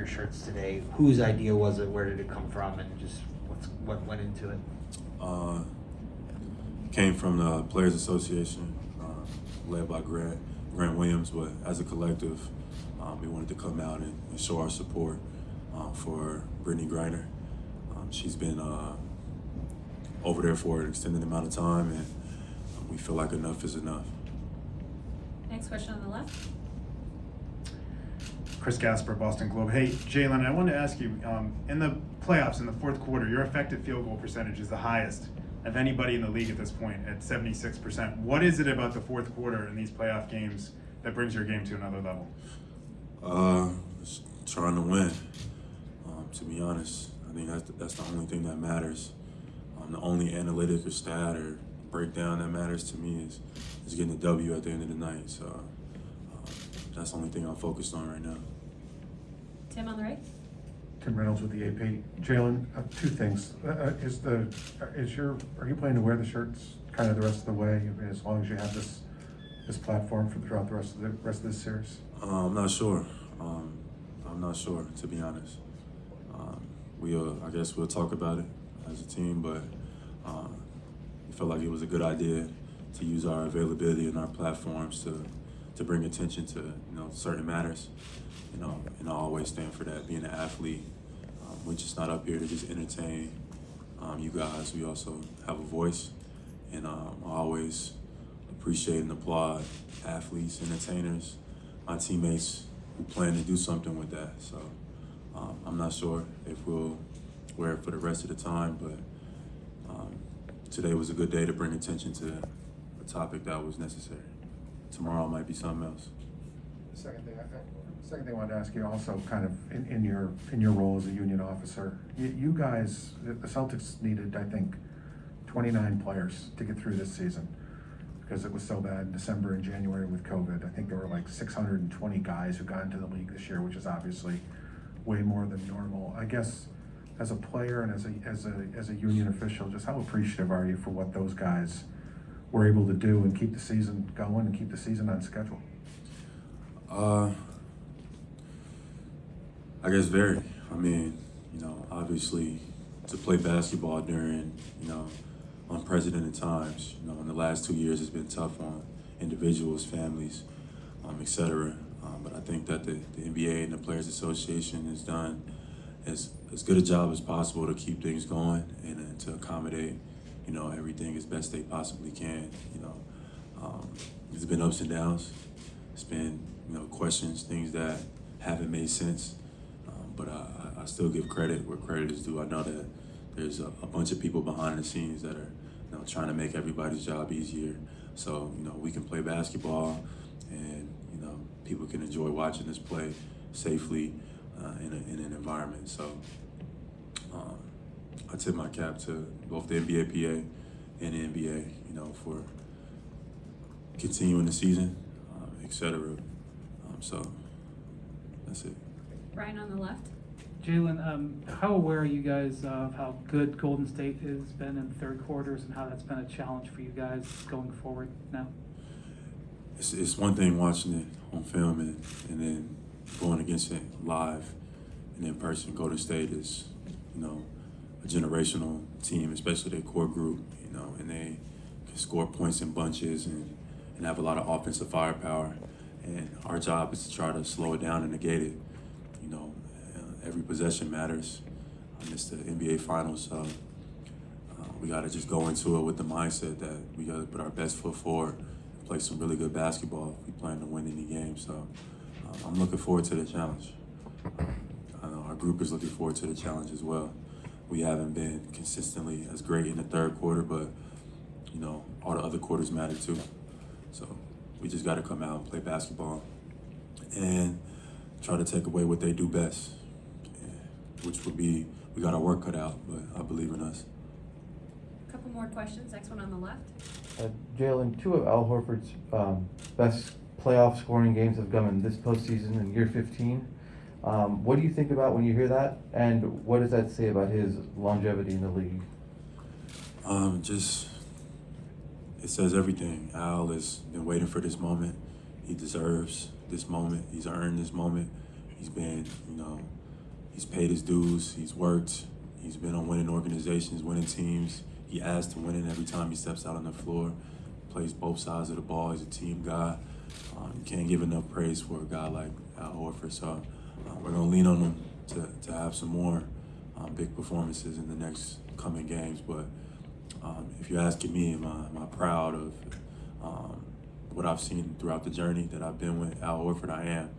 your shirts today. Whose idea was it? Where did it come from? And just what went into it? Came from the Players Association, led by Grant Williams, but as a collective, we wanted to come out and show our support for Brittany Griner. She's been over there for an extended amount of time, and we feel like enough is enough. Next question on the left. Chris Gasper, Boston Globe. Hey, Jaylen, I wanted to ask you, in the playoffs, in the fourth quarter, your effective field goal percentage is the highest of anybody in the league at this point at 76%. What is it about the fourth quarter in these playoff games that brings your game to another level? Just trying to win. To be honest, I think that's the only thing that matters. The only analytic or stat or breakdown that matters to me is getting a W at the end of the night. So that's the only thing I'm focused on right now. Tim on the right. Tim Reynolds with the AP. Jaylen, two things. Are you planning to wear the shirts kind of the rest of the way, as long as you have this platform throughout the rest of this series? I'm not sure. I'm not sure, to be honest. I guess we'll talk about it as a team, but we felt like it was a good idea to use our availability and our platforms to bring attention to certain matters. And I always stand for that. Being an athlete, we're just not up here to just entertain you guys. We also have a voice, and I always appreciate and applaud athletes, entertainers, my teammates who plan to do something with that. So I'm not sure if we'll wear it for the rest of the time, but today was a good day to bring attention to a topic that was necessary. Tomorrow might be something else. The second thing I wanted to ask you, also kind of in your role as a union officer, you guys, the Celtics needed, I think, 29 players to get through this season because it was so bad in December and January with COVID. I think there were like 620 guys who got into the league this year, which is obviously way more than normal. I guess as a player and as a union official, just how appreciative are you for what those guys were able to do and keep the season going and keep the season on schedule? I guess very. I mean, obviously to play basketball during, unprecedented times, in the last 2 years has been tough on individuals, families, et cetera. But I think that the NBA and the Players Association has done as good a job as possible to keep things going and to accommodate, everything as best they possibly can. There's been ups and downs. It's been, questions, things that haven't made sense. But I still give credit where credit is due. I know that there's a bunch of people behind the scenes that are, trying to make everybody's job easier. So, we can play basketball and, people can enjoy watching us play safely in an environment. So I tip my cap to both the NBA PA and the NBA, for continuing the season, et cetera. So that's it. Brian on the left. Jaylen, how aware are you guys of how good Golden State has been in third quarters and how that's been a challenge for you guys going forward now? It's one thing watching it on film and then going against it live and in person. Golden State is, a generational team, especially their core group, and they can score points in bunches and have a lot of offensive firepower. And our job is to try to slow it down and negate it. Every possession matters. It's the NBA Finals, so we got to just go into it with the mindset that we got to put our best foot forward, play some really good basketball if we plan to win any game. So I'm looking forward to the challenge. I know our group is looking forward to the challenge as well. We haven't been consistently as great in the third quarter, but all the other quarters matter too. So we just got to come out and play basketball and try to take away what they do best, which would be, we got our work cut out, but I believe in us. A couple more questions. Next one on the left. Jaylen, two of Al Horford's best playoff scoring games have come in this postseason in year 15. What do you think about when you hear that, and what does that say about his longevity in the league? It says everything. Al has been waiting for this moment. He deserves this moment. He's earned this moment. He's been, he's paid his dues. He's worked. He's been on winning organizations, winning teams. He adds to winning every time he steps out on the floor. Plays both sides of the ball. He's a team guy. You can't give enough praise for a guy like Al Horford. So we're going to lean on him to have some more big performances in the next coming games. But if you're asking me, am I proud of what I've seen throughout the journey that I've been with Al Horford? I am.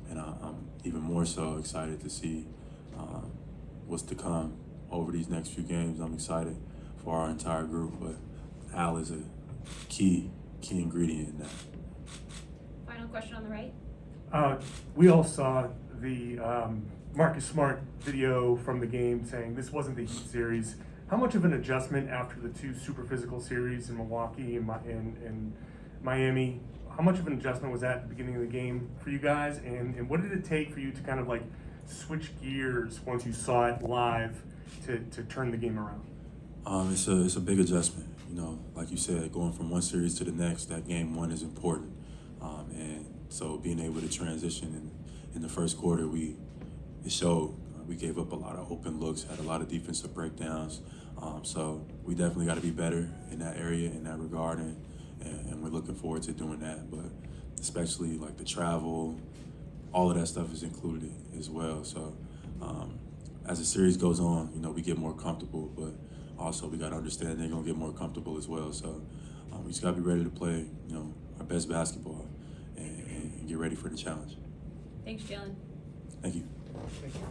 And I'm even more so excited to see what's to come over these next few games. I'm excited for our entire group, but Al is a key ingredient in that. Final question on the right. We all saw the Marcus Smart video from the game saying this wasn't the Heat series. How much of an adjustment after the two super physical series in Milwaukee and Miami, how much of an adjustment was that at the beginning of the game for you guys? And what did it take for you to kind of like switch gears once you saw it live to turn the game around? It's a big adjustment. You know, like you said, going from one series to the next, that game one is important. And so being able to transition in the first quarter, it showed. We gave up a lot of open looks, had a lot of defensive breakdowns. So we definitely got to be better in that area, in that regard, and we're looking forward to doing that. But especially like the travel, all of that stuff is included as well. So as the series goes on, you know, we get more comfortable, but also we got to understand they're going to get more comfortable as well. So we just got to be ready to play, you know, our best basketball and get ready for the challenge. Thanks, Jaylen. Thank you. Thank you.